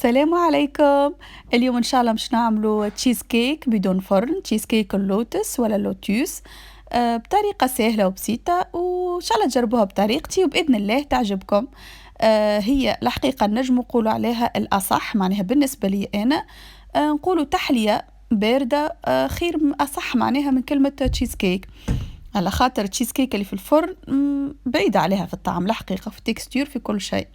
السلام عليكم. اليوم إن شاء الله باش نعملوا تشيز كيك بدون فرن، تشيز كيك اللوتس ولا اللوتوس بطريقة سهلة وبسيطة، وإن شاء الله تجربوها بطريقتي وبإذن الله تعجبكم. هي الحقيقة نجم نقولوا عليها الأصح، معناها بالنسبة لي أنا نقولوا تحلية باردة خير أصح معناها من كلمة تشيز كيك، على خاطر تشيز كيك اللي في الفرن بعيدة عليها في الطعم الحقيقة، في التكستير في كل شيء.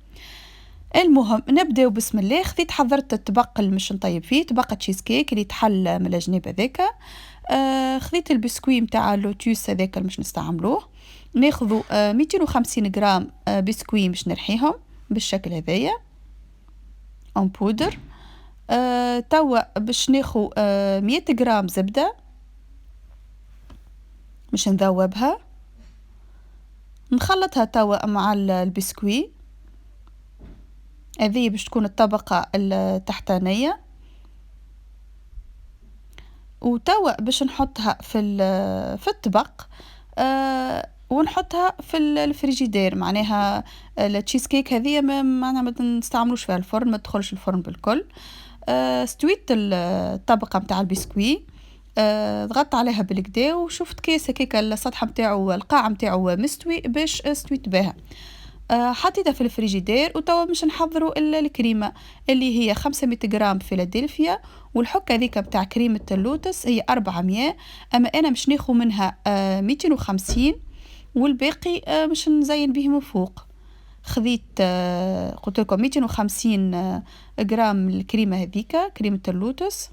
المهم نبداو بسم الله. خذيت حضرت الطبق اللي مش نطيب فيه، طبق تشيز كيك اللي تحل من الجناب هذاك. خذيت البسكوي متاع اللوتوس هذاك اللي مش نستعملوه. ناخذوا 250 غرام بسكوي مش نرحيهم بالشكل هذايا اون بودر. توا باش ناخذ 100 غرام زبدة مش نذوبها، نخلطها توا مع البسكوي. هذه باش تكون الطبقة التحتانية، وتوا باش نحطها في الطبق ونحطها في الفريجيدير. معناها التشيز كيك هذه ما نستعملوش فيها الفرن، ما تدخلش الفرن بالكل. استويت الطبقة متاع البسكوي، ضغطت عليها بالكدا وشفت كيس هكاك السطح متاعو القاع متاعو مستوي باش استويت بها. حطيتها في الفريجيدير. وتوا باش نحضروا الكريمه اللي هي 500 غرام فيلادلفيا، والحكه هذيك متاع كريمه اللوتس هي 400، اما انا مش ناخذ منها 250 والباقي مش نزين به من فوق. خذيت قلت لكم 250 غرام الكريمه هذيك كريمه اللوتس.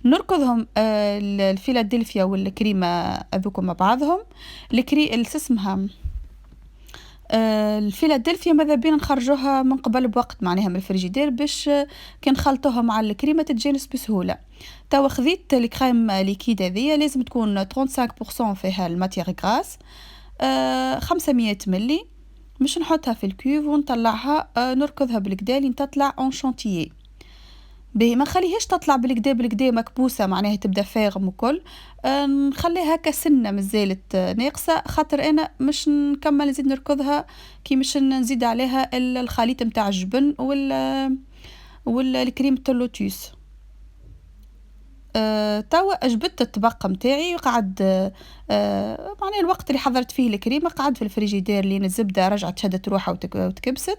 نركضهم الفيلادلفيا والكريمه هذوك مع بعضهم. اسمها الفيلادلفيا ماذا بينا نخرجوها من قبل بوقت معناها من الفريجيدير باش كي نخلطوها مع الكريمه تتجانس بسهوله. توا خذيت الكريم ليكيد هذيا لازم تكون 35% فيها الماتيغ غراس، 500 ملي. مش نحطها في الكيوف ونطلعها نركضها بالكدا لين تطلع اون شانتيي. باهي ما نخليهاش تطلع بالكدا مكبوسه معناها تبدا فاغم وكل. نخليها هكا سنه مازالت ناقصه، خاطر انا مش نكمل نزيد نركضها كي مش نزيد عليها الخليط نتاع الجبن والكريمه اللوتوس. توا جبت الطبق متاعي وقعد معناها الوقت اللي حضرت فيه الكريمه قعد في الفريجيدير لين الزبده رجعت شدت روحها وتكبست.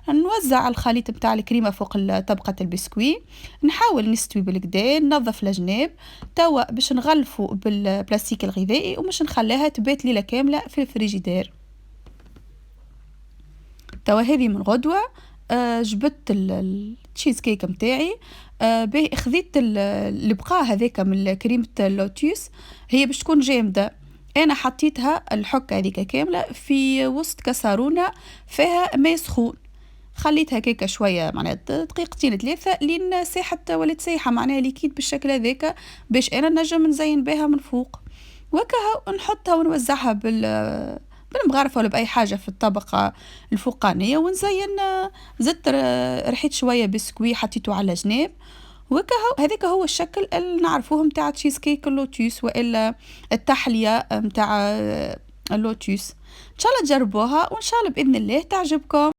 نوزع الخليط متاع الكريمه فوق طبقه البسكوي، نحاول نستوي بالكدا، ننظف الجناب. توا باش نغلفه بالبلاستيك الغذائي ومش نخليها تبات ليله كامله في الفريجيدير. توا هذه من غدوه جبت التشيز كيك متاعي. خذيت البقاء هذاك من كريمه اللوتوس، هي باش تكون جامده. انا حطيتها الحكه هذيك كامله في وسط كسرونه فيها ماء سخون، خليتها هكاكا شويه معناها دقيقتين 3 لين ساحت ولات سايحه معناها ليكيد بالشكل هذاك باش انا نجم نزين بها من فوق. وكها نحطها ونوزعها بالمغرفه ولا باي حاجه في الطبقه الفوقانيه ونزين. زدت رحيت شويه بسكوي حطيته على جناب. وكها هذاك هو الشكل اللي نعرفوه متاع تشيز كيك اللوتوس والا التحليه متاع اللوتوس. ان شاء الله تجربوها وان شاء الله باذن الله تعجبكم.